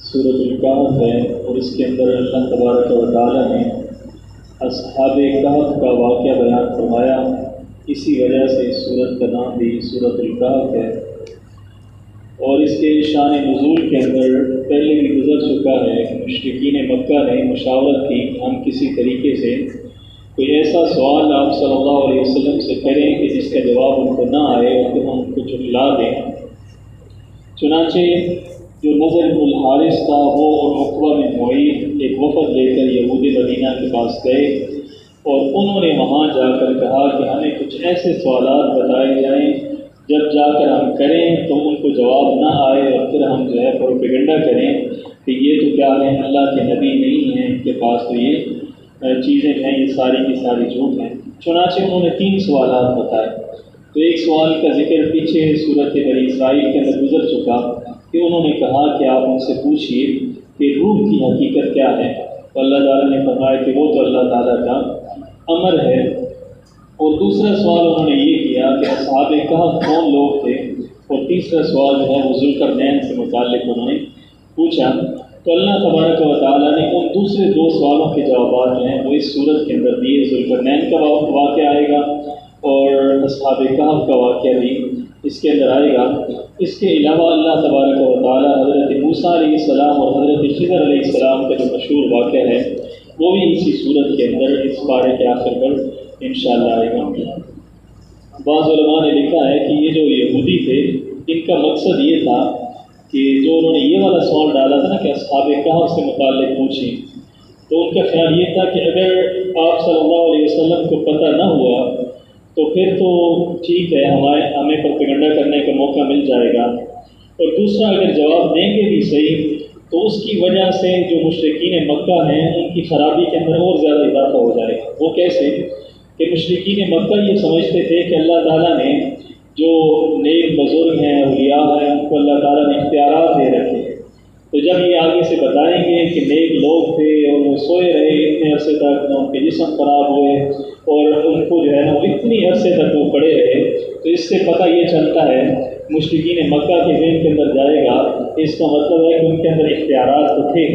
سورۃ الکہف ہے اور اس کے اندر اللہ تبارک و تعالیٰ نے اصحاب کہف کا واقعہ بیان فرمایا. اسی وجہ سے اس سورت کا نام بھی سورۃ الکہف ہے. اور اس کے شان نزول کے اندر پہلے بھی گزر چکا ہے کہ مشرکین مکہ نے مشاورت کی کہ ہم کسی طریقے سے کوئی ایسا سوال آپ صلی اللہ علیہ وسلم سے کریں کہ جس کا جواب ان کو نہ آئے اور پھر ہم ان کو جھٹلا دیں. چنانچہ جو نضر بن الحارث تھا وہ اور عقبہ بن معیط ایک وفد لے کر یہود مدینہ کے پاس گئے اور انہوں نے وہاں جا کر کہا کہ ہمیں کچھ ایسے سوالات بتائے جائیں جب جا کر ہم کریں تو ان کو جواب نہ آئے اور پھر ہم جو ہے پروپیگنڈا کریں کہ یہ تو کیا ہے اللہ کے نبی نہیں ہیں، ان کے پاس تو یہ چیزیں ہیں، یہ ساری کی ساری جھوٹ ہیں. چنانچہ انہوں نے 3 سوالات بتائے. تو ایک سوال کا ذکر پیچھے صورت بنی اسرائیل کے اندر گزر چکا کہ انہوں نے کہا کہ آپ ان سے پوچھیے کہ روح کی حقیقت کیا ہے. تو اللہ تعالیٰ نے فرمایا کہ وہ تو اللہ تعالیٰ کا امر ہے. اور دوسرا سوال انہوں نے یہ کیا کہ اصحاب کہف کون لوگ تھے. اور تیسرا سوال جو ہے وہ ذوالقرنین سے متعلق انہوں نے پوچھا. تو اللہ تبارک و تعالیٰ نے ان دوسرے 2 سوالوں کے جوابات جو ہیں وہ اس صورت کے اندر دیے. ذوالقرنین کا واقعہ آئے گا اور اصحاب کہف کا واقعہ بھی اس کے اندر آئے گا. اس کے علاوہ اللہ تبارک و تعالیٰ حضرت موسیٰ علیہ السلام اور حضرت خضر علیہ السلام کا جو مشہور واقعہ ہے وہ بھی اسی صورت کے اندر اس پارے کے آخر پر انشاءاللہ آئے گا. بعض علماء نے لکھا ہے کہ یہ جو یہودی تھے ان کا مقصد یہ تھا کہ جو انہوں نے یہ والا سوال ڈالا تھا نا کہ اصحاب کہف سے متعلق پوچھیں، تو ان کا خیال یہ تھا کہ اگر آپ صلی اللہ علیہ وسلم کو پتہ نہ ہوا تو پھر تو ٹھیک ہے، ہمیں پروپیگنڈا کرنے کا موقع مل جائے گا. اور دوسرا اگر جواب دیں گے بھی صحیح تو اس کی وجہ سے جو مشرکین مکہ ہیں ان کی خرابی کے اندر اور زیادہ اضافہ ہو جائے گا. وہ کیسے کہ مشرکین مکہ یہ سمجھتے تھے کہ اللہ تعالیٰ نے جو نیک بزرگ ہیں، اولیاء ہیں، ان کو اللہ تعالیٰ نے اختیارات دے رکھے ہیں. تو جب یہ آگے سے بتائیں گے کہ نیک لوگ تھے اور وہ سوئے رہے اتنے عرصے تک، ان کے جسم خراب ہوئے اور ان کو جو ہے نا اتنی عرصے تک وہ پڑے رہے، تو اس سے پتہ یہ چلتا ہے مشرکین مکہ کے ذہن کے اندر جائے گا اس کا مطلب ہے کہ ان کے اندر اختیارات تو تھے،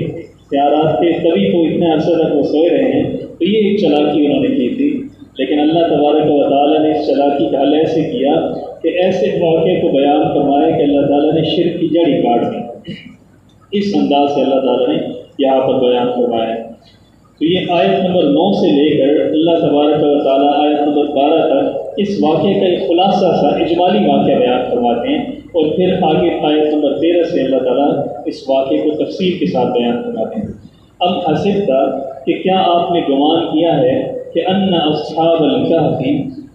تبھی تو اتنے عرصے تک وہ سوئے رہے ہیں. تو یہ ایک چلاکی انہوں نے کی تھی. لیکن اللہ تبارک و تعالیٰ نے اس چلاکی کا حل ایسے کیا کہ ایسے واقعے کو بیان فرمایا کہ اللہ تعالیٰ نے شرک کی جڑ ہی کاٹ دی. اس انداز سے اللہ تعالیٰ نے یہاں پر بیان فرمایا. تو یہ آیت نمبر 9 سے لے کر اللہ تبارک و تعالیٰ آیت نمبر 12 تک اس واقعے کا ایک خلاصہ سا اجمالی واقعہ بیان فرماتے ہیں اور پھر آگے آیت نمبر 13 سے اللہ تعالیٰ اس واقعے کو تفصیل کے ساتھ بیان فرماتے ہیں. ام حسبت کہ کیا آپ نے گمان کیا ہے کہ ان اصحاب الکہف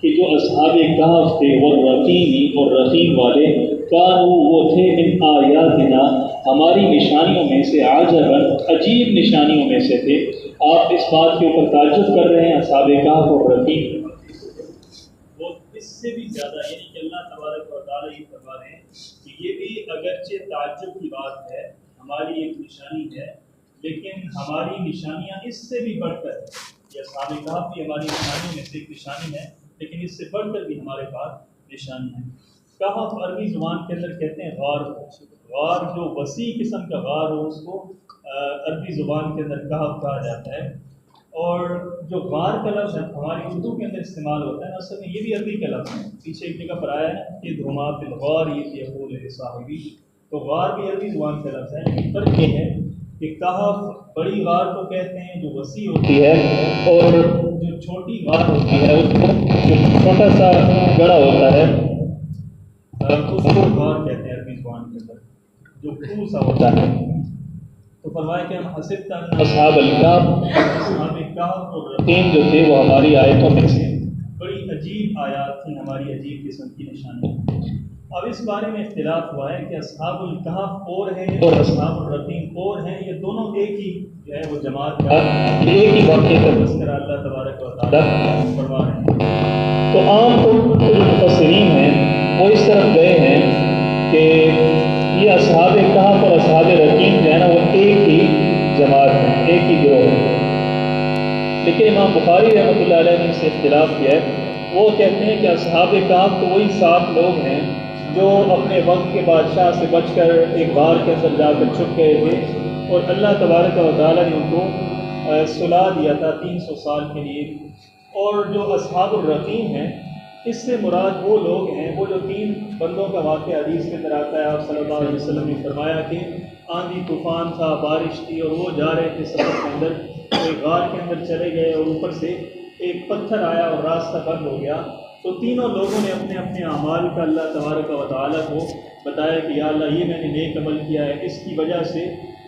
کہ جو اصحاب کہف تھے والرقیم اور رقیم والے کانوا وہ تھے من آیاتنا ہماری نشانیوں میں سے عجبا عجیب نشانیوں میں سے تھے. آپ اس بات کے اوپر تعجب کر رہے ہیں اصحاب کہف اور رقیم، وہ اس سے بھی زیادہ، یعنی کہ اللہ تبارک و تعالیٰ یہ فرما رہے ہیں کہ یہ بھی اگرچہ تعجب کی بات ہے، ہماری ایک نشانی ہے، لیکن ہماری نشانیاں اس سے بھی بڑھ کر، یہ اصحاب کہف بھی ہماری نشانیوں میں سے ایک نشانی ہے، لیکن اس سے بڑھ کر بھی ہمارے پاس نشانی ہے. کہف عربی زبان کے اندر کہتے ہیں غار جو وسیع قسم کا غار ہو اس کو عربی زبان کے اندر کہف کہا جاتا ہے. اور جو غار کا لفظ ہے ہماری اردو کے اندر استعمال ہوتا ہے، اصل میں یہ بھی عربی کا لفظ ہے. پیچھے ایک جگہ پر آیا ہے کہ دھما فی الغار یقول صاحبی، تو غار بھی عربی زبان کا لفظ ہے. لیکن فرق یہ ہے کہ کہف بڑی غار کو کہتے ہیں جو وسیع ہوتی ہے، اور جو چھوٹی غار ہوتی ہے اس کو جو چھوٹا سا گڑھا ہوتا ہے اس کو غار کہتے ہیں عربی زبان کے اندر، جو کوہ سا ہوتا ہے. تو فرمایا کہ ہم حسبت ان اصحاب کہف اور رقیم جو تھے وہ ہماری آیتوں میں سے بڑی عجیب آیات تھیں، ہماری عجیب قسم کی نشانی. اب اس بارے میں اختلاف ہوا ہے کہ اصحاب الکہف اور ہیں اور اصحاب الرقیم اور ہیں، یہ دونوں ایک ہی جو ہے وہ جماعت کا ایک ہی واقعے کا تذکرہ اللہ تبارک و تعالیٰ فرما رہے ہیں. تو عام طور پر جو مفسرین ہیں وہ اس طرف گئے ہیں کہ یہ اصحاب کہف اور اصحاب رقیم جو ہے نا وہ ایک ہی جماعت ہیں، ایک ہی گروہ ہے. لیکن امام بخاری رحمۃ اللہ علیہ نے اس سے اختلاف کیا ہے. وہ کہتے ہیں کہ اصحاب کہف تو وہی 7 لوگ ہیں جو اپنے وقت کے بادشاہ سے بچ کر ایک غار کے اندر جا کر چھپ گئے تھے، اور اللہ تبارک و تعالیٰ نے ان کو سلا دیا تھا 300 سال کے لیے۔ اور جو اصحاب الرقیم ہیں، اس سے مراد وہ لوگ ہیں، وہ جو 3 بندوں کا واقعہ حدیث کے اندر آتا ہے۔ آپ صلی اللہ علیہ وسلم نے فرمایا کہ آندھی طوفان تھا، بارش تھی، اور وہ جا رہے تھے سفر کے اندر، ایک غار کے اندر چلے گئے، اور اوپر سے ایک پتھر آیا اور راستہ بند ہو گیا۔ تو تینوں لوگوں نے اپنے اپنے اعمال کا اللہ تبارک و تعالیٰ کو بتایا کہ یا اللہ، یہ میں نے نیک عمل کیا ہے، اس کی وجہ سے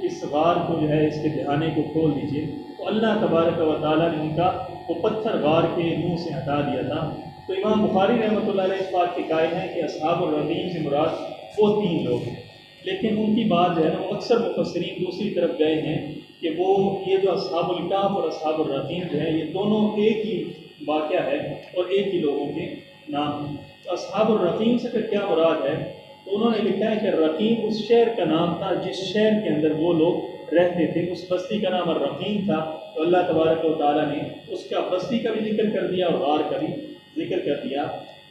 اس غار کو جو ہے، اس کے دہانے کو کھول دیجیے۔ تو اللہ تبارک و تعالیٰ نے ان کا وہ پتھر غار کے منہ سے ہٹا دیا تھا۔ تو امام بخاری رحمۃ اللہ علیہ اس بات کے قائل ہیں کہ اصحاب الرقیم سے مراد وہ 3 لوگ ہیں، لیکن ان کی بات جو ہے نا، وہ اکثر مفسرین دوسری طرف گئے ہیں کہ وہ یہ جو اصحاب الکہف اور اصحاب الرقیم جو ہے، یہ دونوں ایک ہی واقعہ ہے اور ایک ہی لوگوں کے نام ہیں۔ تو اصحاب الرقیم سے پھر کیا مراد ہے؟ تو انہوں نے لکھا ہے کہ رقیم اس شہر کا نام تھا جس شہر کے اندر وہ لوگ رہتے تھے، اس بستی کا نام الرقیم تھا۔ تو اللہ تبارک و تعالیٰ نے اس کا بستی کا بھی ذکر کر دیا اور غار کا بھی ذکر کر دیا۔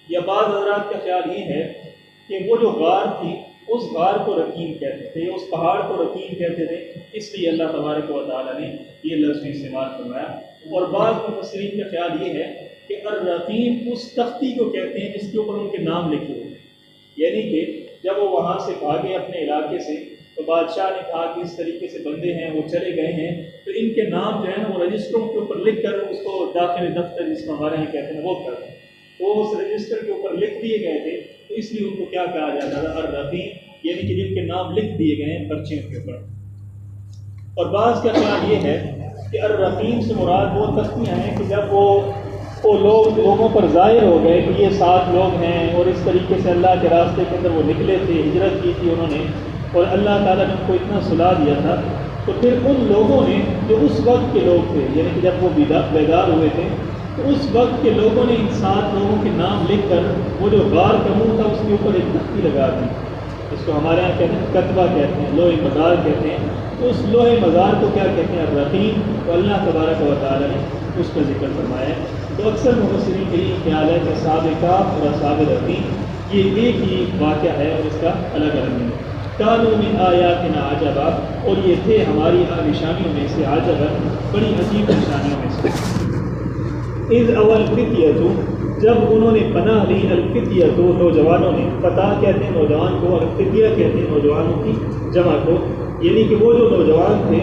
یا بعض حضرات کا خیال یہ ہے کہ وہ جو غار تھی، اس غار کو رقیم کہتے تھے، اس پہاڑ کو رقیم کہتے تھے، اس لیے اللہ تبارک و تعالیٰ نے یہ لفظ استعمال فرمایا۔ اور بعض مفسرین کا خیال یہ ہے کہ الرقیم اس تختی کو کہتے ہیں جس کے اوپر ان کے نام لکھے ہوئے ہیں، یعنی کہ جب وہ وہاں سے بھاگے اپنے علاقے سے، تو بادشاہ نے کہا کہ اس طریقے سے بندے ہیں، وہ چلے گئے ہیں، تو ان کے نام جو ہے نا، وہ رجسٹروں کے اوپر لکھ کر اس کو داخل دفتر جس کو ہمارے یہاں کہتے ہیں وہ کر دیں، تو اس رجسٹر کے اوپر لکھ دیے گئے تھے، تو اس لیے ان کو کیا کہا جاتا تھا؟ الرقیم، یعنی کہ جن کے نام لکھ دیے گئے ہیں پرچیوں کے اوپر۔ اور بعض کا خیال یہ ہے کہ الرقیم سے مراد وہ تختیاں ہیں کہ جب وہ لوگوں پر ظاہر ہو گئے کہ یہ 7 لوگ ہیں، اور اس طریقے سے اللہ کے راستے کے اندر وہ نکلے تھے، ہجرت کی تھی انہوں نے، اور اللہ تعالیٰ نے ان کو اتنا صلا دیا تھا، تو پھر ان لوگوں نے جو اس وقت کے لوگ تھے، یعنی کہ جب وہ بیدار ہوئے تھے، تو اس وقت کے لوگوں نے ان 7 لوگوں کے نام لکھ کر وہ جو غار کا منہ تھا اس کے اوپر ایک تختی لگا دی، اس کو ہمارے یہاں کہتے ہیں کتبہ کہتے ہیں، لوح مزار کہتے ہیں۔ تو اس لوح مزار کو کیا کہتے ہیں؟ الرقیم۔ تو اللہ تبارک و تعالیٰ نے اس کا ذکر فرمایا ہے۔ تو اکثر مفسرین کا یہ خیال ہے کہ اصحاب کہف اور اصحاب الرقیم یہ ایک ہی واقعہ ہے اور اس کا الگ الگ نہیں ہے۔ کانوا من آیاتنا عجبا، اور یہ تھے ہماری نشانیوں میں سے، عجبا بڑی عجیب نشانیوں میں سے۔ اذ اول فتیۃ، جب انہوں نے پناہ لی، الفتیۃ نوجوانوں نے، فتح کہتے ہیں نوجوان کو، اور فتیہ کہتے ہیں نوجوانوں کی جمع کو، یعنی کہ وہ جو نوجوان تھے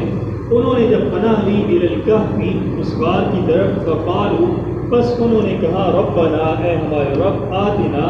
انہوں نے جب پناہ لی الی الکہف، اس غار کی طرف، فقالوا، بس انہوں نے کہا ربنا، اے ہمارے رب، آتنا،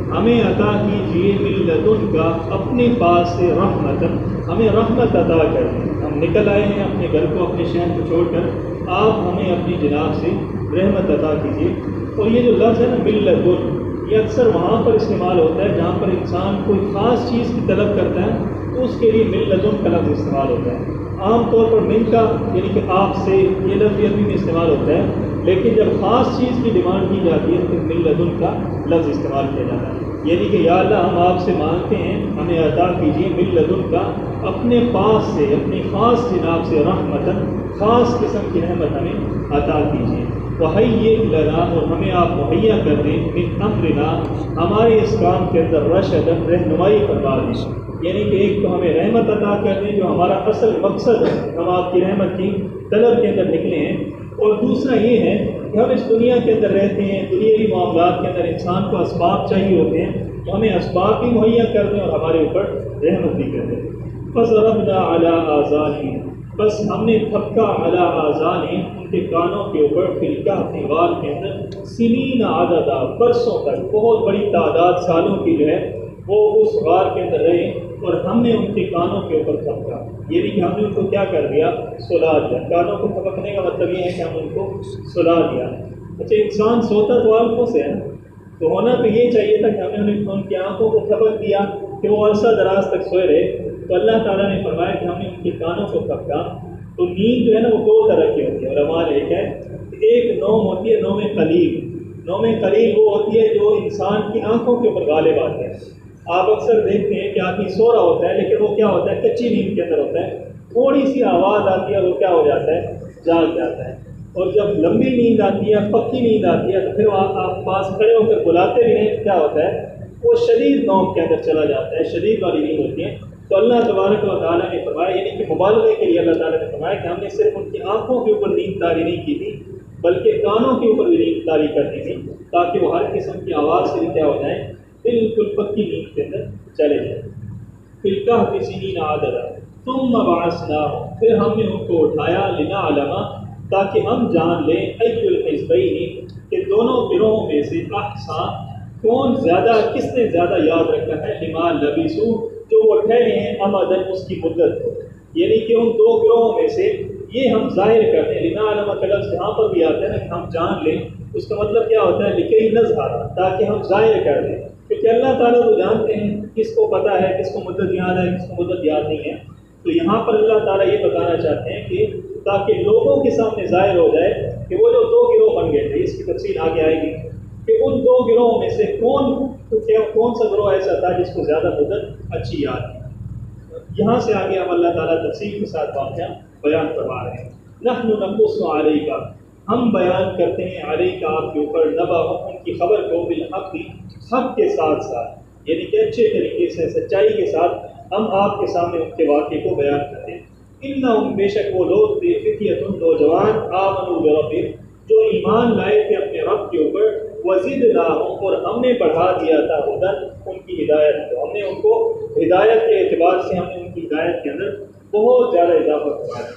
ہمیں عطا کیجیے، من لدنکا، اپنے پاس سے، رحمتن، ہمیں رحمت عطا کر دیں، ہم نکل آئے ہیں اپنے گھر کو، اپنے شہر کو چھوڑ کر، آپ ہمیں اپنی جناب سے رحمت عطا کیجیے۔ اور یہ جو لفظ ہے نا من لدن، یہ اکثر وہاں پر استعمال ہوتا ہے جہاں پر انسان کوئی خاص چیز کی طلب کرتا ہے، تو اس کے لیے من لدن کا لفظ استعمال ہوتا ہے۔ عام طور پر من کا یعنی کہ آپ سے، یہ لفظ عربی میں استعمال ہوتا ہے، لیکن جب خاص چیز کی ڈیمانڈ کی جاتی ہے تو من لدن کا لفظ استعمال کیا جاتا ہے، یعنی کہ یا اللہ، ہم آپ سے مانگتے ہیں، ہمیں عطا کیجیے، من لدن کا، اپنے پاس سے، اپنی خاص جناب سے، رحمتن، خاص قسم کی رحمت ہمیں عطا کیجیے، وہی لنا، اور ہمیں آپ مہیا کر دیں، من امرنا، ہمارے اس کام کے اندر، رشدن، رہنمائی فرما دیں، یعنی کہ ایک تو ہمیں رحمت عطا کر دیں جو ہمارا اصل مقصد ہے، ہم آپ کی رحمت کی طلب کے اندر نکلے ہیں، اور دوسرا یہ ہے کہ ہم اس دنیا کے اندر رہتے ہیں، دنیاوی معاملات کے اندر انسان کو اسباب چاہیے ہوتے ہیں، تو ہمیں اسباب بھی مہیا کر دیں اور ہمارے اوپر رحمت بھی کر دیں۔ فضربنا علی آذانہم، بس ہم نے تھپکا علی آذانہم، ان کے کانوں کے اوپر، فی الکہف، غار کے اندر، سنین عددا، برسوں تک، بہت بڑی تعداد سالوں کی جو ہے وہ اس غار کے اندر رہے، اور ہم نے ان کے کانوں کے اوپر تھپکا، یعنی کہ ہم نے ان کو کیا کر دیا؟ سلا دیا۔ کانوں کو تھپکنے کا مطلب یہ ہے کہ ہم ان کو سلا دیا۔ اچھا، انسان سوتا تو آنکھوں سے ہے، تو ہونا تو یہ چاہیے تھا کہ ہم نے انہیں ان کی آنکھوں کو تھپک دیا کہ وہ عرصہ دراز تک سوئے رہے، تو اللہ تعالیٰ نے فرمایا کہ ہم نے ان کے کانوں کو تھپکا۔ تو نیند جو ہے نا وہ 2 طرح کی ہوتی ہے، علماء ایک ہے، ایک نوم ہوتی ہے نوم قلیل، نوم قلیل وہ ہوتی ہے جو انسان کی آنکھوں کے اوپر غالب آتے ہیں۔ آپ اکثر دیکھتے ہیں کہ آدمی سو رہا ہوتا ہے لیکن وہ کیا ہوتا ہے؟ کچی نیند کے اندر ہوتا ہے، تھوڑی سی آواز آتی ہے وہ کیا ہو جاتا ہے؟ جاگ جاتا ہے۔ اور جب لمبی نیند آتی ہے، پکی نیند آتی ہے، تو پھر آپ پاس کھڑے ہو کر بلاتے بھی نہیں، کیا ہوتا ہے؟ وہ شدید نوم کے اندر چلا جاتا ہے، شدید والی نیند ہوتی ہے. تو اللہ تبارک و تعالیٰ نے فرمایا، یعنی کہ مبالغے کے لیے اللہ تعالیٰ نے فرمایا کہ ہم نے صرف ان کی آنکھوں کے اوپر نیند طاری نہیں کی تھی بلکہ کانوں کے اوپر بھی نیند طاری کر دی تھی تاکہ وہ ہر قسم کی آواز سے کیا ہو جائیں، بالکل پکی نیند کے اندر چلے جائیں. فِي الْكَهْفِ سِنِينَ عَدَدًا ثُمَّ بَعَثْنَاهُمْ، پھر ہم نے ان کو اٹھایا لِنَعْلَمَ، تاکہ ہم جان لیں أَيُّ الْحِزْبَيْنِ، کہ دونوں گروہوں میں سے احصیٰ، کون زیادہ، کس نے زیادہ یاد رکھا ہے، لما لبثوا، جو وہ ٹھہرے ہیں، امدن، اس کی مدت کو. یعنی کہ ان دو گروہوں میں سے یہ ہم ظاہر کرتے ہیں. لنعلم کا لفظ یہاں پر بھی آتا ہے نا کہ ہم جان لیں، اس کا مطلب کیا ہوتا ہے، لکئی نظہر، تاکہ ہم ظاہر کر دیں، کیونکہ اللہ تعالیٰ تو جانتے ہیں کس کو پتہ ہے، کس کو مدت یاد ہے، کس کو مدت یاد نہیں ہے. تو یہاں پر اللہ تعالیٰ یہ بتانا چاہتے ہیں کہ تاکہ لوگوں کے سامنے ظاہر ہو جائے کہ وہ جو دو گروہ بن گئے تھے، اس کی تفصیل آگے آئے گی، کہ ان دو گروہوں میں سے کون سا گروہ ایسا تھا جس کو زیادہ مدت اچھی یاد ہے. یہاں سے آگے ہم اللہ تعالیٰ تفصیل کے ساتھ واقعہ بیان فرما رہے ہیں. نحن نقص علیک، ہم بیان کرتے ہیں علیک، آپ کے اوپر، نبأہم، ان کی خبر کو، بالحق، حق کے ساتھ ساتھ، یعنی کہ اچھے طریقے سے، سچائی کے ساتھ ہم آپ کے سامنے ان کے واقعے کو بیان کرتے ہیں. انہم، بے شک وہ لوگ تھے، فتیۃ، نوجوان، آمنوا بربہم، جو ایمان لائے تھے اپنے رب کے اوپر، وزدناہم، اور ہم نے بڑھا دیا تھا، ہدن، ان کی ہدایت کو، ہم نے ان کو ہدایت کے اعتبار سے ہم نے ان کی ہدایت کے اندر بہت زیادہ اضافہ فرمایا.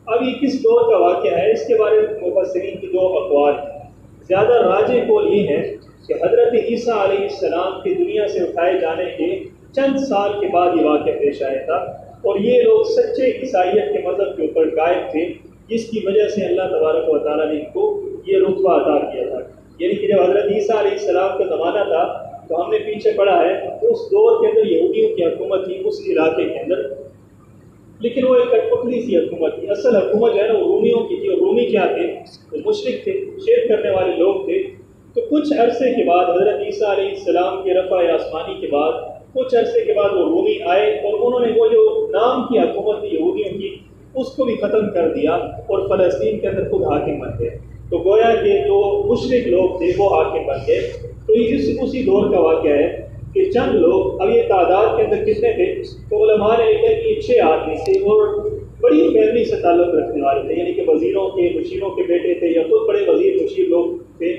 اب یہ کس دور کا واقعہ ہے، اس کے بارے میں مفسرین کی دو اقوال ہیں. زیادہ راجح قول یہ ہے کہ حضرت عیسیٰ علیہ السلام کی دنیا سے اٹھائے جانے کے چند سال کے بعد یہ واقعہ پیش آیا تھا، اور یہ لوگ سچے عیسائیت کے مذہب کے اوپر قائم تھے، جس کی وجہ سے اللہ تبارک و تعالیٰ نے ان کو یہ رتبہ عطا کیا تھا. یعنی کہ جب حضرت عیسیٰ علیہ السلام کا زمانہ تھا تو ہم نے پیچھے پڑھا ہے، اس دور کے اندر یہودیوں کی حکومت تھی اس علاقے کے اندر، لیکن وہ ایک کٹ پتلی سی حکومت تھی. اصل حکومت جو ہے نا وہ رومیوں کی تھی، اور رومی کیا تھے، وہ مشرک تھے، شرک کرنے والے لوگ تھے. تو کچھ عرصے کے بعد حضرت عیسیٰ علیہ السلام کے رفع آسمانی کے بعد کچھ عرصے کے بعد وہ رومی آئے، اور انہوں نے وہ جو نام کی حکومت تھی یہودیوں کی، اس کو بھی ختم کر دیا، اور فلسطین کے اندر خود حاکم بن گئے. تو گویا کہ جو مشرک لوگ تھے وہ حاکم بن گئے. تو یہ اسی دور کا واقعہ ہے کہ چند لوگ، اب یہ تعداد کے اندر کتنے تھے، تو علماء نے لکھا کہ 6 آدمی تھے، اور بڑی فیملی سے تعلق رکھنے والے تھے، یعنی کہ وزیروں کے، مشیروں کے بیٹے تھے، یا خود بڑے وزیر مشیر لوگ تھے.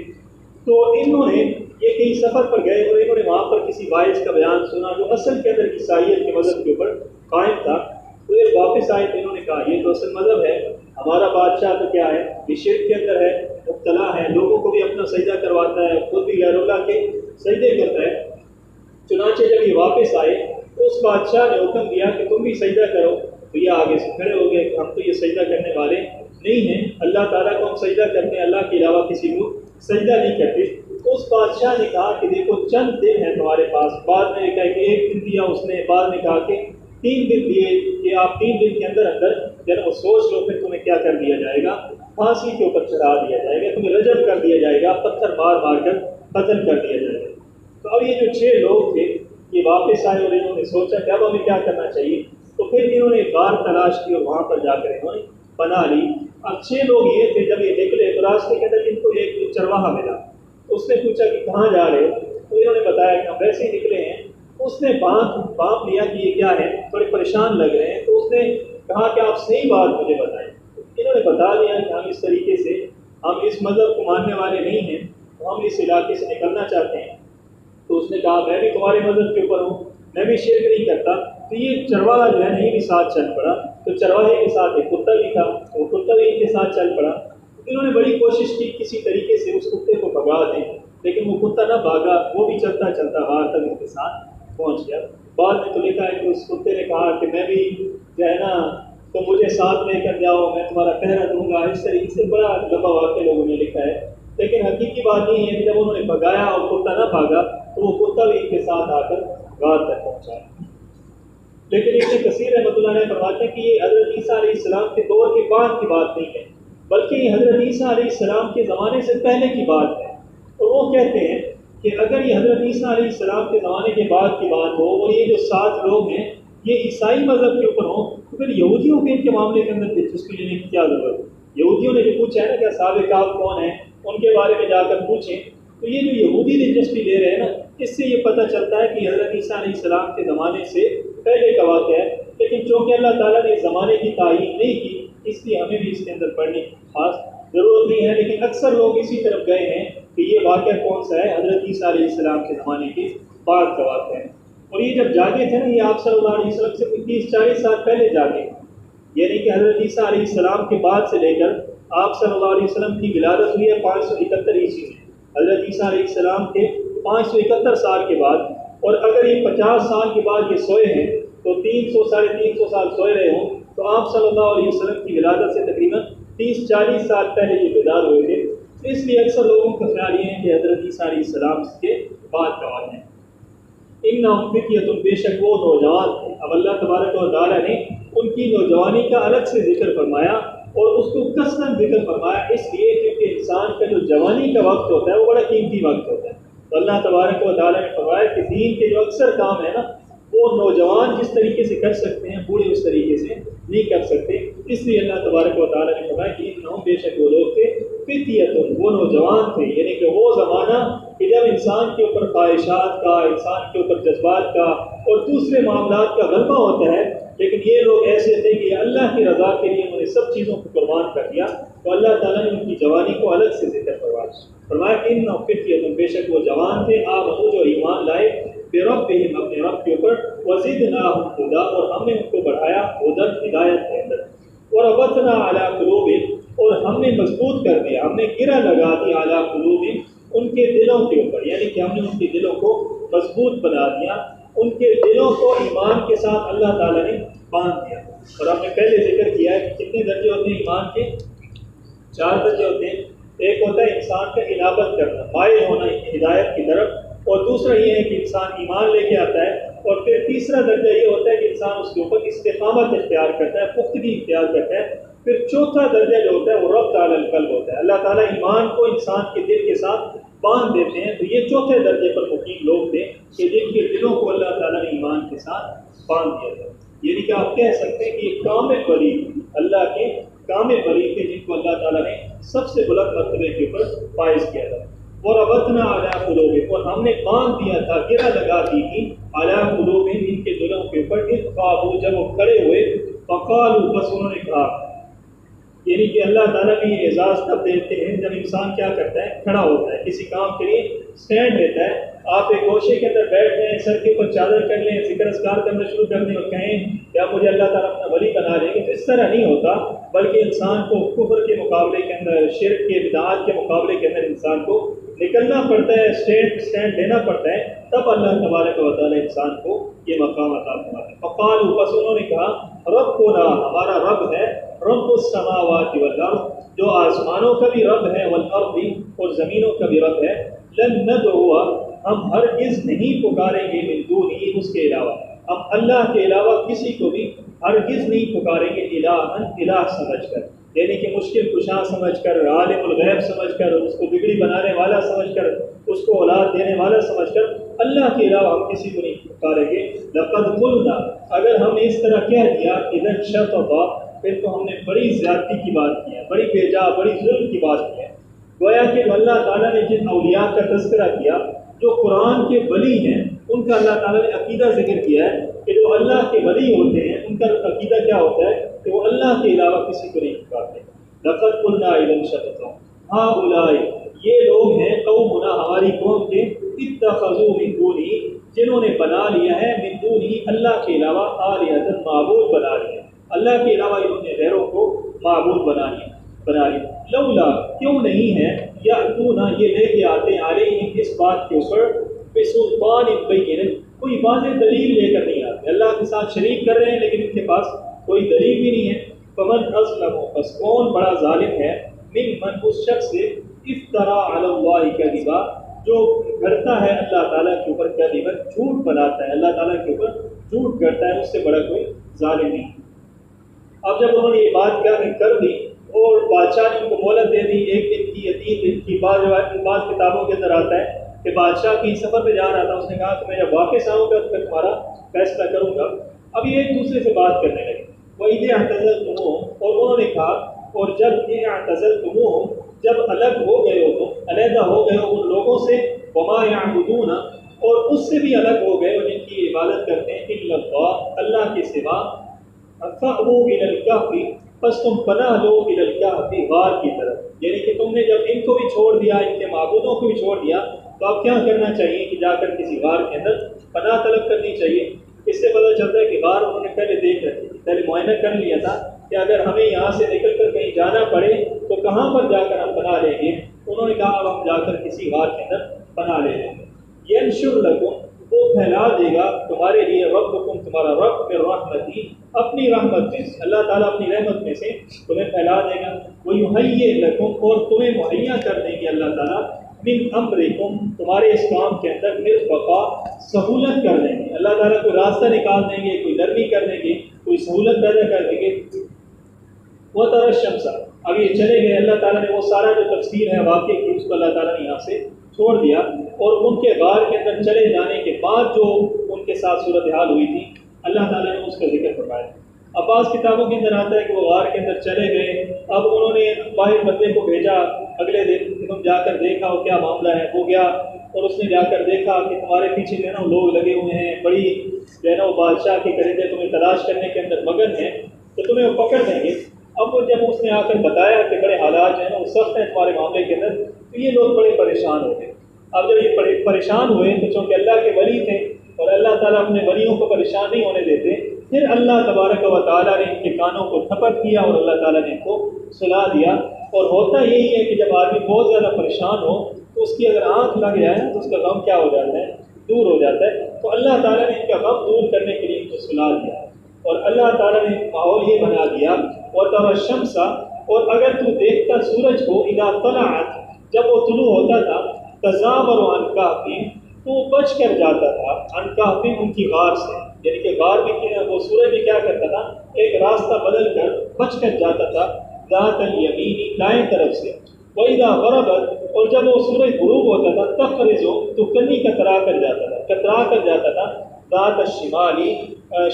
تو انہوں نے یہ کئی سفر پر گئے، اور انہوں نے وہاں پر کسی واعظ کا بیان سنا جو اصل کے اندر عیسائیت کے مذہب کے اوپر قائم تھا. تو یہ واپس آئے تو انہوں نے کہا یہ تو اصل مذہب ہے، ہمارا بادشاہ تو کیا ہے، یہ شرک کے اندر ہے، مبتلا ہے، لوگوں کو بھی اپنا سجدہ کرواتا ہے، خود بھی غیر اللہ کے سجدے کرتا ہے. چنانچہ جب یہ واپس آئے تو اس بادشاہ نے حکم دیا کہ تم بھی سجدہ کرو. تو یہ آگے سے کھڑے ہو گئے کہ ہم تو یہ سجدہ کرنے والے نہیں ہیں، اللہ تعالیٰ کو ہم سجدہ کرتے ہیں، اللہ کے علاوہ کسی کو سجدہ نہیں کرتے. تو اس بادشاہ نے کہا کہ دیکھو چند دن ہیں تمہارے پاس. بعد میں نے کہا کہ 1 دن دیا اس نے، بعد میں کہا کہ 3 دن دیے کہ آپ 3 دن کے اندر اندر جب وہ سوچ لو، پھر تمہیں کیا کر دیا جائے گا، پھانسی کے اوپر چڑھا دیا جائے گا، تمہیں رجم کر دیا جائے گا، پتھر مار مار کر قتل کر دیا جائے گا. تو اب یہ جو 6 لوگ تھے یہ واپس آئے، اور انہوں نے سوچا کہ اب ہمیں کیا کرنا چاہیے. تو پھر انہوں نے غار تلاش کی اور وہاں پر جا کر انہوں نے پناہ لی. اب 6 لوگ یہ تھے، جب یہ نکلے تو راستے کے اندر ان کو ایک چرواہا ملا. اس نے پوچھا کہ کہاں جا رہے ہو، تو انہوں نے بتایا کہ ہم ویسے ہی نکلے ہیں. اس نے باپ لیا کہ یہ کیا ہے، تھوڑے پریشان لگ رہے ہیں. تو اس نے کہا کہ آپ صحیح بات مجھے بتائیں. انہوں نے بتا دیا کہ ہم اس طریقے سے، ہم اس مذہب کو ماننے والے نہیں ہیں، تو ہم اس علاقے سے نکلنا چاہتے ہیں. تو اس نے کہا میں بھی تمہارے مذہب کے اوپر ہوں، میں بھی شرک نہیں کرتا. تو یہ چرواہا جو ہے نا یہ بھی ساتھ چل پڑا. تو چرواہے کے ساتھ ایک کتا بھی تھا، وہ کتا بھی ان کے ساتھ چل پڑا. انہوں نے بڑی کوشش کی کسی طریقے سے اس کتے کو بھگا دیں، لیکن وہ کتا نہ بھاگا، وہ بھی چلتا چلتا غار تک ان کے ساتھ پہنچ گیا. بعد میں تو لکھا ہے کہ اس کتے نے کہا کہ میں بھی جو ہے نا تو مجھے ساتھ لے کر جاؤ، میں تمہارا پہرا دوں گا. اس طریقے سے بڑا لمبا واقعہ لوگوں نے لکھا ہے، لیکن حقیقی بات یہ ہے کہ جب انہوں نے بھگایا اور کتا نہ بھاگا تو وہ کتا بھی ان کے ساتھ آ کر غار تک پہنچا. لیکن ابن کثیر رحمۃ اللہ نے فرماتے ہیں کہ یہ حضرت عیسیٰ علیہ السلام کے دور کے بعد کی بات نہیں ہے، بلکہ یہ حضرت عیسیٰ علیہ السلام کے زمانے سے پہلے کی بات ہے. اور وہ کہتے ہیں کہ اگر یہ حضرت عیسیٰ علیہ السلام کے زمانے کے بعد کی بات ہو، اور یہ جو 7 لوگ ہیں یہ عیسائی مذہب کے اوپر ہوں، تو پھر یہودیوں کے ان کے معاملے کے اندر دلچسپی لینے کی کیا ضرورت ہے. یہودیوں نے جو پوچھا ہے نا کہ اصحاب کہف کون ہیں، ان کے بارے میں جا کر پوچھیں. تو یہ جو یہودی دلچسپی لے رہے ہیں نا، اس سے یہ پتہ چلتا ہے کہ حضرت عیسیٰ علیہ السلام کے زمانے سے پہلے کا واقعہ ہے، لیکن چونکہ اللہ تعالیٰ نے زمانے کی تعین نہیں کی، اس لیے ہمیں بھی اس کے اندر پڑھنے کی خاص ضرورت نہیں ہے، لیکن اکثر لوگ اسی طرف گئے ہیں کہ یہ واقعہ کون سا ہے، حضرت عیسیٰ علیہ السلام کے زمانے کے بعد کا واقعہ ہے۔ اور یہ جب جاگے تھے نا، یہ آپ صلی اللہ علیہ وسلم سے 30-40 سال پہلے جاگے، یعنی کہ حضرت عیسیٰ علیہ السلام کے بعد سے لے کر آپ صلی اللہ علیہ وسلم کی ولادت ہوئی ہے 571 عیسوی میں، حضرت عیسیٰ علیہ السلام کے 571 سال کے بعد، اور اگر یہ 50 سال کے بعد یہ سوئے ہیں تو 300 ساڑھے 300 سال سوئے رہے ہوں، تو آپ صلی اللہ علیہ وسلم کی ولادت سے تقریباً 30-40 سال پہلے یہ بیدار ہوئے تھے۔ اس لیے اکثر لوگوں کا خیال یہ ہے کہ حضرت عیسیٰ علیہ السلام کے بعد کا واقعہ ہے۔ انہم فتیۃ، بے شک وہ نوجوان تھے۔ اب اللہ تبارک و تعالیٰ نے ان کی نوجوانی کا الگ سے ذکر فرمایا اور اس کو کثرت ذکر فرمایا، اس لیے کیونکہ انسان کا جو جوانی کا وقت ہوتا ہے وہ بڑا قیمتی وقت ہوتا ہے۔ تو اللہ تبارک و تعالیٰ نے فرمایا کہ دین کے جو اکثر کام ہے نا، وہ نوجوان جس طریقے سے کر سکتے ہیں بوڑھے اس طریقے سے نہیں کر سکتے، اس لیے اللہ تبارک و تعالیٰ نے فرمایا کہ انہم، بے شک وہ لوگ تھے، فتیۃ، وہ نوجوان تھے، یعنی کہ وہ زمانہ کہ جب انسان کے اوپر خواہشات کا، انسان کے اوپر جذبات کا اور دوسرے معاملات کا غلبہ ہوتا ہے، لیکن یہ لوگ ایسے تھے کہ اللہ کی رضا کے لیے انہوں نے سب چیزوں کو قربان کر دیا، تو اللہ تعالیٰ نے ان کی جوانی کو الگ سے ذکر فرمایا کہ انہم فتیۃ، بے شک وہ جوان تھے، آمنوا، جو ایمان لائے، بربہم، اپنے رب کے اوپر، وزدناہم ہدی، اور ہم نے ان کو بڑھایا ہدی، ہدایت کے اندر، وربطنا علی قلوبہم، اور ہم نے مضبوط کر دیا، ہم نے گرہ لگا دی علی قلوبہم، ان کے دلوں کے اوپر، یعنی کہ ہم نے ان کے دلوں کو مضبوط بنا دیا، ان کے دلوں کو ایمان کے ساتھ اللہ تعالیٰ نے باندھ دیا۔ اور ہم نے پہلے ذکر کیا ہے کہ کتنے درجے ہوتے ہیں ایمان کے؟ 4 درجے ہوتے ہیں۔ ایک ہوتا ہے انسان کا انابت کرنا، مائل ہونا ہدایت کی طرف، اور دوسرا یہ ہے کہ انسان ایمان لے کے آتا ہے، اور پھر تیسرا درجہ یہ ہوتا ہے کہ انسان اس کے اوپر استقامت اختیار کرتا ہے، پختگی اختیار کرتا ہے۔ پھر چوتھا درجہ جو ہوتا ہے وہ ربط علی القلب ہوتا ہے، اللہ تعالیٰ ایمان کو انسان کے دل کے ساتھ باندھ دیتے ہیں۔ تو یہ چوتھے درجے پر مقیم لوگ تھے کہ جن کے دلوں کو اللہ تعالیٰ نے ایمان کے ساتھ باندھ دیا تھا، یعنی کہ آپ کہہ سکتے ہیں کہ یہ کامل ولی، اللہ کے کامل ولی تھے جن کو اللہ تعالیٰ نے سب سے بلند مرتبے کے اوپر فائز کیا تھا۔ وَرَبَطْنَا عَلَىٰ قُلُوبِهِمْ، اور ہم نے باندھ دیا تھا، گرہ لگا دی تھی، عَلَىٰ قُلُوبِهِمْ، ان کے دلوں کے اوپر، اذ قاموا، جب وہ کھڑے ہوئے، فقالوا، بس انہوں نے کہا، یعنی کہ اللہ تعالیٰ بھی یہ اعزاز تب دیتے ہیں جب انسان کیا کرتا ہے، کھڑا ہوتا ہے، کسی کام کے لیے سٹینڈ لیتا ہے۔ آپ ایک گوشے کے اندر بیٹھ جائیں، سر کے اوپر چادر کر لیں، ذکر اذکار کرنا شروع کر دیں اور کہیں یا مجھے اللہ تعالیٰ اپنا ولی بنا لیں گے، تو اس طرح نہیں ہوتا، بلکہ انسان کو کفر کے مقابلے کے اندر، شرک کے، بدعات کے مقابلے کے اندر انسان کو نکلنا پڑتا ہے، اسٹینڈ لینا پڑتا ہے، تب اللہ تبارک و تعالیٰ انسان کو یہ مقام عطا فرماتا ہے۔ فقالوا، بس انہوں نے کہا، ربنا، ہمارا رب ہے، رب السماوات والارض، جو آسمانوں کا بھی رب ہے، والارض، اور زمینوں کا بھی رب ہے، لن ندعو، ہم ہرگز نہیں پکاریں گے، من دونہ، اس کے علاوہ، ہم اللہ کے علاوہ کسی کو بھی ہرگز نہیں پکاریں گے، الہًا، الہ سمجھ کر، یعنی کہ مشکل کشا سمجھ کر، عالم الغیب سمجھ کر، اس کو بگڑی بنانے والا سمجھ کر، اس کو اولاد دینے والا سمجھ کر، اللہ کے علاوہ ہم کسی کو نہیں پکاریں گے۔ لقد قلنا، اگر ہم نے اس طرح کہہ دیا، اذا شططا، پھر تو ہم نے بڑی زیادتی کی بات کی ہے، بڑی بے-جا، بڑی ظلم کی بات کی ہے۔ گویا کہ اللہ تعالیٰ نے جن اولیاء کا تذکرہ کیا، جو قرآن کے ولی ہیں، ان کا اللہ تعالیٰ نے عقیدہ ذکر کیا ہے کہ جو اللہ کے ولی ہوتے ہیں ان کا عقیدہ کیا ہوتا ہے کہ وہ اللہ کے علاوہ کسی کو نہیں پکارتے۔ لقد قلنا اذا شططا ہؤلاء، یہ لوگ ہیں، قومنا، ہماری قوم کے، اتخذوا من دونہ، جنہوں نے بنا لیا ہے، من دونہ، اللہ کے علاوہ، آلہۃ، معبود بنا لیا، اللہ کے علاوہ انہوں نے غیروں کو معبود بنا لیا۔ لولا، کیوں نہیں ہے، یأتون، یہ لے کے آتے، علیہم، اس بات کے اوپر، بسلطان بین، کوئی واضح دلیل لے کر نہیں آتے، اللہ کے ساتھ شریک کر رہے ہیں لیکن ان کے پاس کوئی دلیل بھی نہیں ہے۔ فمن اظلم، بس کون بڑا ظالم ہے، ممن، اس شخص سے، افترا علی اللہ کذبا، جو کرتا ہے اللہ تعالیٰ کے اوپر کذبا، جھوٹ بناتا ہے، اللہ تعالیٰ کے اوپر جھوٹ کرتا ہے، اس سے بڑا کوئی ظالم نہیں۔ اب جب انہوں نے یہ بات کر دی اور بادشاہ نے ان کو مہلت دے دی، 1 دن کی یا 3 دن کی، بعض کتابوں کے اندر آتا ہے کہ بادشاہ کی سفر میں جا رہا تھا، اس نے کہا کہ میں جب واپس آؤں گا تو میں تمہارا فیصلہ کروں گا۔ اب یہ ایک دوسرے سے بات کرنے لگے، وَإِذْ اعْتَزَلْتُمُوهُمْ، اور انہوں نے کہا، اور جب اعْتَزَلْتُمُوهُمْ، جب الگ ہو گئے ہو تو علیحدہ ہو گئے ہو ان لوگوں سے، وما یعبدون، اور اس سے بھی الگ ہو گئے ہو جن کی عبادت کرتے ہیں الا اللہ، اللہ کے سوا، فأووا إلى الكهف، بس تم پناہ لو إلى الكهف، غار کی طرف، یعنی کہ تم نے جب ان کو بھی چھوڑ دیا، ان کے معبودوں کو بھی چھوڑ دیا، تو اب کیا کرنا چاہیے کہ جا کر کسی غار کے اندر پناہ طلب کرنی چاہیے۔ اس سے پتہ چلتا ہے کہ غار انہوں نے پہلے دیکھ رکھی، پہلے معائنہ کر لیا تھا کہ اگر ہمیں یہاں سے نکل کر کہیں جانا پڑے تو کہاں پر جا کر ہم پناہ لیں گے۔ انہوں نے کہا اب ہم جا کر کسی غار کے اندر پناہ لے لیں گے۔ ینشر لکم، وہ پھیلا دے گا تمہارے لیے، ربکم، تمہارا رب، من رحمتی، اپنی رحمت میں سے، اللہ تعالیٰ اپنی رحمت میں سے تمہیں پھیلا دے گا، ویہیئ لکم، اور تمہیں مہیا کر دیں گے اللہ تعالیٰ، من امرکم، تمہارے اس کام کے اندر، مرفقا، سہولت کر دیں گے، اللہ تعالیٰ کوئی راستہ نکال دیں گے، کوئی نرمی کر دیں گے، کوئی سہولت پیدا کر دیں گے۔ وتری الشمس، اب یہ چلے گئے، اللہ تعالیٰ نے وہ سارا جو تفسیر ہے واقعے کی اس کو اللہ تعالیٰ نے یہاں سے چھوڑ دیا، اور ان کے غار کے اندر چلے جانے کے بعد جو ان کے ساتھ صورتحال ہوئی تھی اللہ تعالیٰ نے اس کا ذکر فرمایا۔ اب بعض کتابوں کے اندر آتا ہے کہ وہ غار کے اندر چلے گئے، اب انہوں نے باہر بندے کو بھیجا اگلے دن کہ تم جا کر دیکھا ہو کیا معاملہ ہے۔ وہ گیا اور اس نے جا کر دیکھا کہ تمہارے پیچھے جو ہے نا لوگ لگے ہوئے ہیں، بڑی جو ہے نا وہ بادشاہ کے قریبے تمہیں تلاش کرنے کے اندر مگن ہیں، تو تمہیں وہ پکڑ دیں گے۔ اب وہ جب اس نے آ کر بتایا کہ بڑے حالات جو ہیں نا وہ سخت ہیں تمہارے معاملے کے اندر، تو یہ لوگ بڑے پریشان ہو گئے۔ اب جب یہ پریشان ہوئے تو چونکہ اللہ کے ولی تھے اور اللہ تعالیٰ اپنے ولیوں کو پریشان نہیں ہونے دیتے، پھر اللہ تبارک و تعالیٰ نے ان کے کانوں کو تھپک کیا اور اللہ تعالیٰ نے ان کو سلا دیا۔ اور ہوتا یہی ہے کہ جب آدمی بہت زیادہ پریشان ہو تو اس کی اگر آنکھ لگ جائے تو اس کا غم کیا ہو جاتا ہے، دور ہو جاتا ہے۔ تو اللہ تعالیٰ نے ان کا غم دور کرنے کے لیے ان کو سلا دیا، اور اللہ تعالیٰ نے ماحول یہ بنا دیا۔ وتری الشمس، اور اگر تو دیکھتا سورج کو، اذا طلعت، جب وہ طلوع ہوتا تھا، تزاور عن کہف، تو بچ کر جاتا تھا، عن کہف، ان کی غار سے، یعنی کہ غار بھی وہ سورج بھی کیا کرتا تھا، ایک راستہ بدل کر بچ کر جاتا تھا، ذات الیمین، دائیں طرف سے، وَإِذَا غَرَبَتْ، اور جب وہ سورج غروب ہوتا تھا، تخرج، تو کنی کترا کر جاتا تھا، ذات الشمال،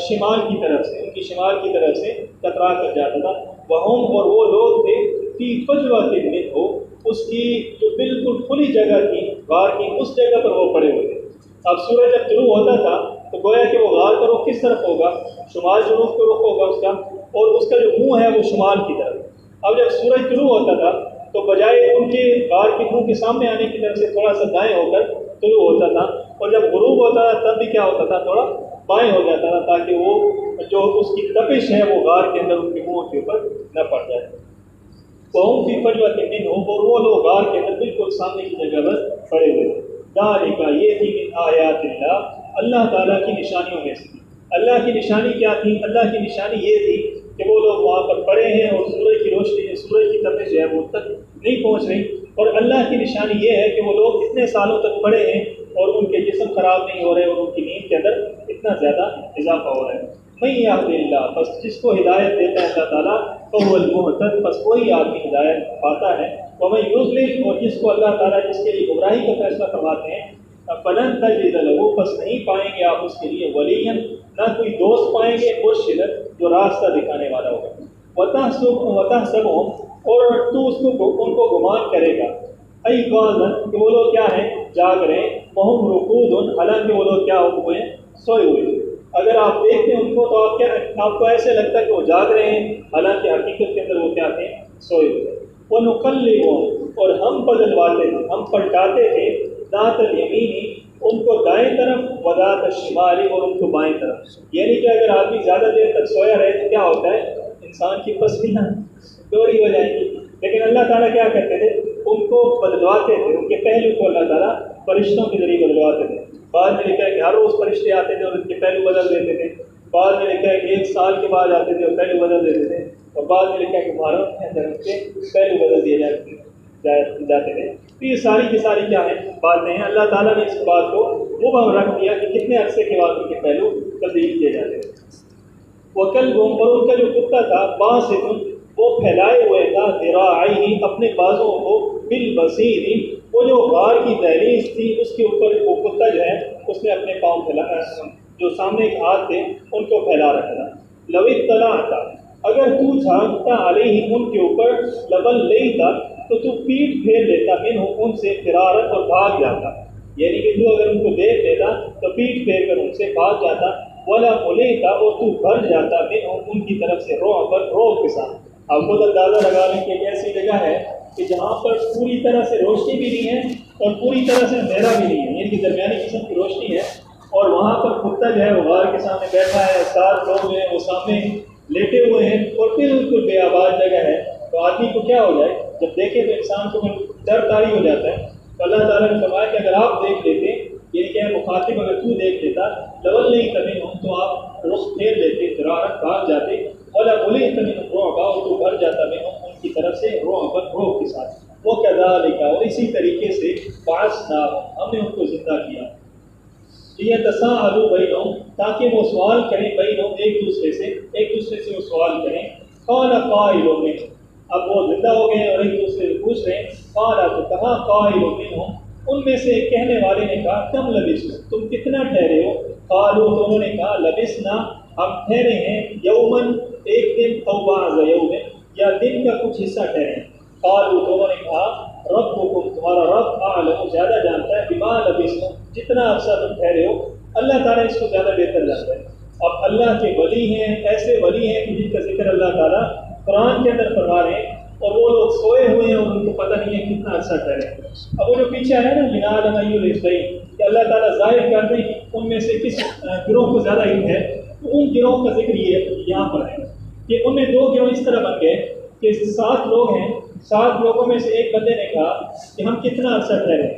شمال کی طرف سے، ان کی شمال کی طرف سے کترا کر جاتا تھا، وہم، اور وہ لوگ تھے، فی فجوۃ منہ، اس کی جو بالکل کھلی جگہ تھی غار کی، اس جگہ پر وہ پڑے ہوئے تھے۔ اب سورج جب طلوع ہوتا تھا تو گویا کہ وہ غار کا رخ کس طرف ہوگا، شمال جنوب کا رخ ہوگا اس کا، اور اس کا جو منہ ہے وہ شمال کی طرف۔ اب جب سورج طلوع ہوتا تھا تو بجائے ان کے غار کے منہ کے سامنے آنے کی طرف سے تھوڑا سا دائیں ہو کر طلوع ہوتا تھا، اور جب غروب ہوتا تھا تب بھی کیا ہوتا تھا، تھوڑا بائیں ہو جاتا تھا، تاکہ وہ جو اس کی تپش ہے وہ غار کے اندر ان کے منہ کے اوپر نہ پڑ جائے۔ قوم فی فجوۃ منہ، اور وہ لوگ غار کے اندر بالکل سامنے کی جگہ پر پڑے ہوئے تھے۔ ذالک، یہ تھی من آیات اللہ، اللہ تعالیٰ کی نشانیوں میں سے۔ اللہ کی نشانی کیا تھی؟ اللہ کی نشانی یہ تھی کہ وہ لوگ وہاں پر پڑے ہیں اور سورج کی روشنی، سورج کی تپش جو ہے وہ تک نہیں پہنچ رہی، اور اللہ کی نشانی یہ ہے کہ وہ لوگ اتنے سالوں تک پڑے ہیں اور ان کے جسم خراب نہیں ہو رہے اور ان کی نیند کے اندر اتنا زیادہ اضافہ ہو رہا ہے۔ من یہد اللہ، بس جس کو ہدایت دیتا ہے اللہ تعالیٰ، فہو المہتد، بس وہی آدمی ہدایت پاتا ہے۔ ومن یضلل، اور جس کو اللہ تعالیٰ جس کے لیے گمراہی کا فیصلہ فرماتے ہیں، فلن تجد له، بس نہیں پائیں گے آپ اس کے لیے ولیا، نہ کوئی دوست پائیں گے، مرشدا، جو راستہ دکھانے والا ہوگا۔ وتحسبهم، اور تو اس کو ان کو گمان کرے گا، ایقاظا، کہ وہ لوگ کیا ہیں، جاگ رہے ہیں، وهم رقود، حالانکہ وہ لوگ کیا ہوئے ہیں، سوئے ہوئے ہیں۔ اگر آپ دیکھتے ہیں ان کو تو آپ کو ایسے لگتا ہے کہ وہ جاگ رہے ہیں، حالانکہ حقیقت کے اندر وہ کیا تھے، سوئے ہوئے تھے۔ وَنُقَلِّبُهُمْ، اور ہم بدلواتے تھے، ہم پلٹاتے تھے، ذات الیمین، ان کو دائیں طرف، وذات الشمال، اور ان کو بائیں طرف۔ یعنی کہ اگر آدمی زیادہ دیر تک سویا رہے تو کیا ہوتا ہے، انسان کی پسلیاں دوہری ہو جائیں گی، لیکن اللہ تعالیٰ کیا کرتے تھے، ان کو بدلواتے تھے، ان کے پہلو کو اللہ تعالیٰ فرشتوں کے ذریعے بدلواتے تھے۔ بعد میں لکھا ہے کہ ہر روز فرشتے آتے تھے اور ان کے پہلو بدل دیتے تھے، بعد میں لکھا ہے کہ 1 سال کے بعد آتے تھے اور پہلو بدل دیتے تھے، اور بعد میں لکھا ہے کہ محرم کے اندر ان کے پہلو بدل دیے جاتے تھے۔ تو یہ ساری کی ساری کیا ہیں، باتیں ہیں، اللہ تعالیٰ نے اس بات کو مبہم رکھ دیا کہ کتنے عرصے کے بعد ان کے پہلو تبدیل کیے جاتے ہیں۔ وَكَلْبُهُمْ، اور ان کا جو کتا تھا، باسط، وہ پھیلائے ہوئے تھا، ذراعیہ، اپنے بازوں کو، بالبصیر، وہ جو غار کی دہلیز تھی اس کے اوپر وہ کتا جو ہے اس نے اپنے پاؤں پھیلایا، جو سامنے کے ہاتھ تھے ان کو پھیلا رکھا تھا۔ لو اطلعت، اگر تو جھانکتا علیہم، ان کے اوپر، لبلیت، تو تو پیٹ پھیر لیتا منہم ان سے فرارن اور بھاگ جاتا، یعنی کہ تو اگر ان کو دیکھ لیتا تو پیٹ پھیر کر ان سے بھاگ جاتا، ولا ملیتا اور تو بھر جاتا منہم ان کی طرف سے رعب کے ساتھ۔ آپ خود اندازہ لگا لیں کہ ایک ایسی جگہ ہے کہ جہاں پر پوری طرح سے روشنی بھی نہیں ہے اور پوری طرح سے اندھیرا بھی نہیں ہے، یعنی کہ درمیانی قسم کی روشنی ہے، اور وہاں پر کتا جو ہے وہ غار کے سامنے بیٹھا ہے، 4 لوگ ہیں وہ سامنے لیٹے ہوئے ہیں، اور بالکل بے آباد جگہ ہے، تو آدمی کو کیا ہو جائے جب دیکھے تو انسان کو ڈر طاری ہو جاتا ہے۔ تو اللہ تعالیٰ نے فرمایا کہ اگر آپ دیکھ لیتے، یہ کہ مخاطب اگر تو دیکھ لیتا لول نہیں کریں ہم تو آپ رخ پھیر لیتے، فرارت بھاگ جاتے، ولا بولے تمہیں رعب اور تو بھر جاتا میں ان کی طرف سے رعب کے ساتھ۔ وہ کذالک اور اسی طریقے سے بعثناہم ہم نے ان کو زندہ کیا، لیتساءلوا بینہم تاکہ وہ سوال کریں بینہم ایک دوسرے سے وہ سوال کریں۔ قال قائل منہم، اب وہ زندہ ہو گئے اور ایک دوسرے سے پوچھ رہے ہیں، قال تو کہا قائل منہم ان میں سے ایک کہنے والے نے کہا کم لبثتم تم کتنا ٹھہرے ہو؟ قالوا تو انہوں نے کہا لبثنا ہم ٹھہرے ہیں یومن ایک دن او بعض یوم یا دن کا کچھ حصہ ٹھہرے۔ قالوا تو انہوں نے کہا ربکم تمہارا رب اعلم زیادہ جانتا ہے بما لبثتم جتنا عرصہ تم ٹھہرے ہو، اللہ تعالیٰ اس کو زیادہ بہتر جانتا ہے۔ اب اللہ کے ولی ہیں، ایسے ولی ہیں کہ جن کا ذکر اللہ تعالیٰ قرآن کے اندر فرما رہے ہیں، اور وہ لوگ سوئے ہوئے ہیں اور ان کو پتہ نہیں ہے کتنا عرصہ ٹھہرے۔ اب وہ جو پیچھے ہے نا لنعلم ای الحزبین کہ اللہ تعالیٰ ظاہر کر دیں کہ ان میں سے کس گروہ کو زیادہ علم ہے، تو ان گروہ کا ذکر یہ یہاں پر ہے کہ ان میں 2 گروہ اس طرح بن گئے کہ 7 لوگ ہیں، 7 لوگوں میں سے ایک بندے نے کہا کہ ہم کتنا عرصہ ٹھہرے،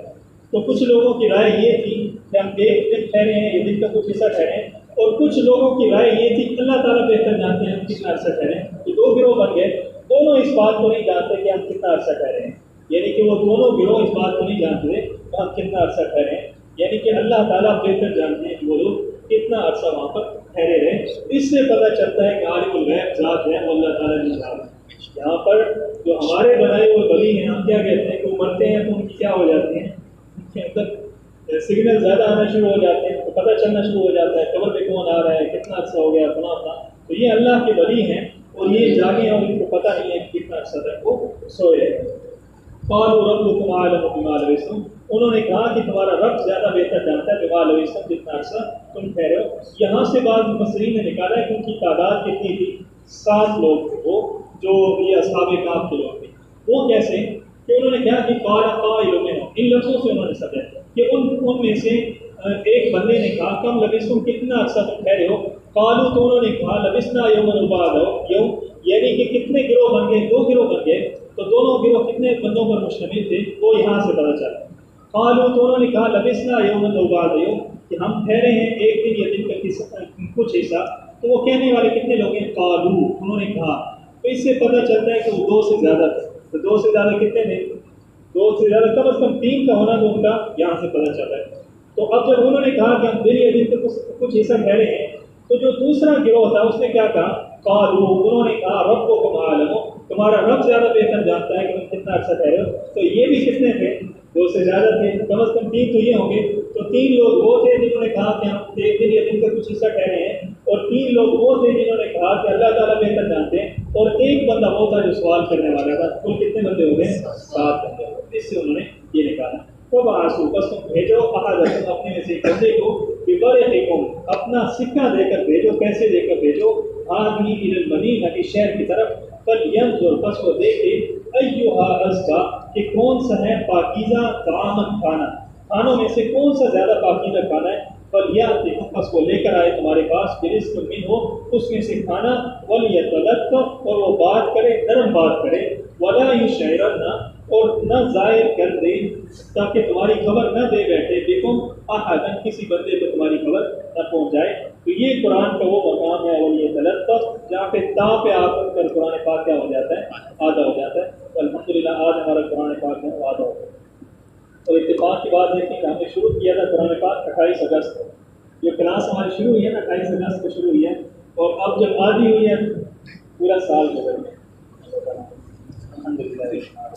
تو کچھ لوگوں کی رائے یہ تھی کہ ہم ایک دن ٹھہرے ہیں یا دن کا کچھ حصہ ٹھہرے ہیں، اور کچھ لوگوں کی رائے یہ تھی کہ اللہ تعالیٰ بہتر جانتے ہیں ہم کتنا عرصہ ٹھہرے ہیں۔ تو 2 گروہ بن گئے، دونوں اس بات کو نہیں جانتے کہ ہم کتنا عرصہ ٹھہرے ہیں، یعنی کہ وہ دونوں گروہ اس بات کو نہیں جانتے کہ ہم کتنا عرصہ ٹھہرے ہیں، یعنی کہ اللہ تعالیٰ بہتر جانتے ہیں کہ وہ لوگ کتنا عرصہ وہاں پر ٹھہرے رہے۔ اس سے پتہ چلتا ہے کہ عالم الغیب ذات ہے وہ اللہ تعالیٰ نہیں جانتا۔ یہاں پر جو ہمارے بنائے ہوئے ولی ہیں، ہم کیا کہتے ہیں کہ وہ مرتے ہیں تو ان کی کیا ہو جاتی ہیں، ان کے اندر سگنل زیادہ آنا شروع ہو جاتے ہیں، تو پتہ چلنا شروع ہو جاتا ہے قبر پہ کون آ رہا ہے، کتنا عرصہ ہو گیا فلاں فلاں۔ تو یہ اللہ کے ولی ہیں اور یہ جاگے ہیں اور ان کو پتہ نہیں ہے کہ کتنا عرصہ تک وہ سوئے ہیں۔ قالوا ربکم اعلم بما لبثتم انہوں نے کہا کہ تمہارا رب زیادہ بہتر جانتا ہے بما لبثتم جتنا عرصہ تم ٹھہرے ہو۔ یہاں سے بعض مفسرین نے نکالا ہے کہ ان کی تعداد کتنی تھی، 7 لوگ تھے وہ جو یہ اصحاب کہف کے لوگ تھے۔ وہ کیسے کہ انہوں نے کہا کہ قال قائل منہم، ان لفظوں سے انہوں نے سمجھا کہ ان میں سے ایک بندے نے کہا کم لبثتم کتنا عرصہ تم ٹھہرے ہو؟ قالوا تو انہوں نے کہا لبثنا یوما بعض یوم، یعنی کہ کتنے گروہ بن گئے، 2 گروہ بن گئے، تو دونوں گروہ کتنے بندوں پر مشتمل تھے وہ یہاں سے پتہ چلا۔ قالوا تو انہوں نے کہا لبثنا یوما بعض یوم کہ ہم ٹھہرے ہیں ایک دن یا دن کا کچھ حصہ، تو وہ کہنے والے کتنے لوگ ہیں؟ قالوا انہوں نے کہا، تو اس سے پتہ چلتا ہے کہ وہ 2 سے زیادہ تھے۔ تو 2 سے زیادہ کتنے تھے؟ 2 سے زیادہ کم از کم 3 کا ہونا تو ان کا یہاں سے پتہ چل رہا ہے۔ تو اب جب انہوں نے کہا کہ ہم دن یا دن کا کچھ حصہ ٹھہرے ہیں، تو جو دوسرا گروہ تھا اس نے کیا کہا؟ قالوا انہوں نے کہا ربکم اعلم تمہارا رب زیادہ بہتر جانتا ہے کہ تم کتنا عرصہ ٹھہرے ہو۔ تو یہ بھی کتنے تھے؟ 2 سے زیادہ تھے، کم از کم 3 تو یہ ہوں گے۔ تو 3 لوگ وہ تھے جنہوں نے کہا کہ ہم ایک دن یا دن کا کچھ حصہ ٹھہرے ہیں، اور 3 لوگ وہ تھے جنہوں نے کہا کہ اللہ تعالیٰ بہتر جانتے ہیں، اور ایک بندہ وہ تھا جو سوال کرنے والا تھا۔ کل کتنے بندے ہو گئے؟ 7 بندے ہو گئے۔ اس سے انہوں نے یہ نکالا تو بآسو بس تم بھیجو احدکم اپنے میں سے ایک بندے کو بورقکم اپنا سکہ دے کر بھیجو، پیسے دے کر بھیجو، آدمی الی المدینہ کی شہر کی طرف، فلینظر بس وہ دیکھے ایھا ازکیٰ کہ کون سا ہے پاکیزہ طعامن کھانوں میں سے کون سا زیادہ پاکیزہ کھانا ہے، فلیأتکم بس وہ لے کر آئے تمہارے پاس برزق منہ اس میں سے کھانا، ولیتلطف اور وہ بات کرے نرم بات کرے، ولا یشعرن اور نہ ظاہر کر دے تاکہ تمہاری خبر نہ دے بیٹھے بکم احدن کسی بندے کو تمہاری خبر نہ پہنچ جائے۔ تو یہ قرآن کا وہ مقام ہے ولیتلطف جہاں پہ تا پہ آ کر قرآن پاک کیا ہو جاتا ہے؟ آدھا ہو جاتا ہے۔ الحمدللہ آج ہمارا قرآن پاک ہے وہ آدھا ہو گیا۔ اور اتفاق کی بات ہے کہ ہم نے شروع کیا تھا قرآن پاک 28 اگست کو، یہ کلاس ہماری شروع ہوئی ہے نا 28 اگست کو شروع ہوئی ہے، اور اب جب آدھی ہوئی ہے پورا سال گزر گیا الحمدللہ۔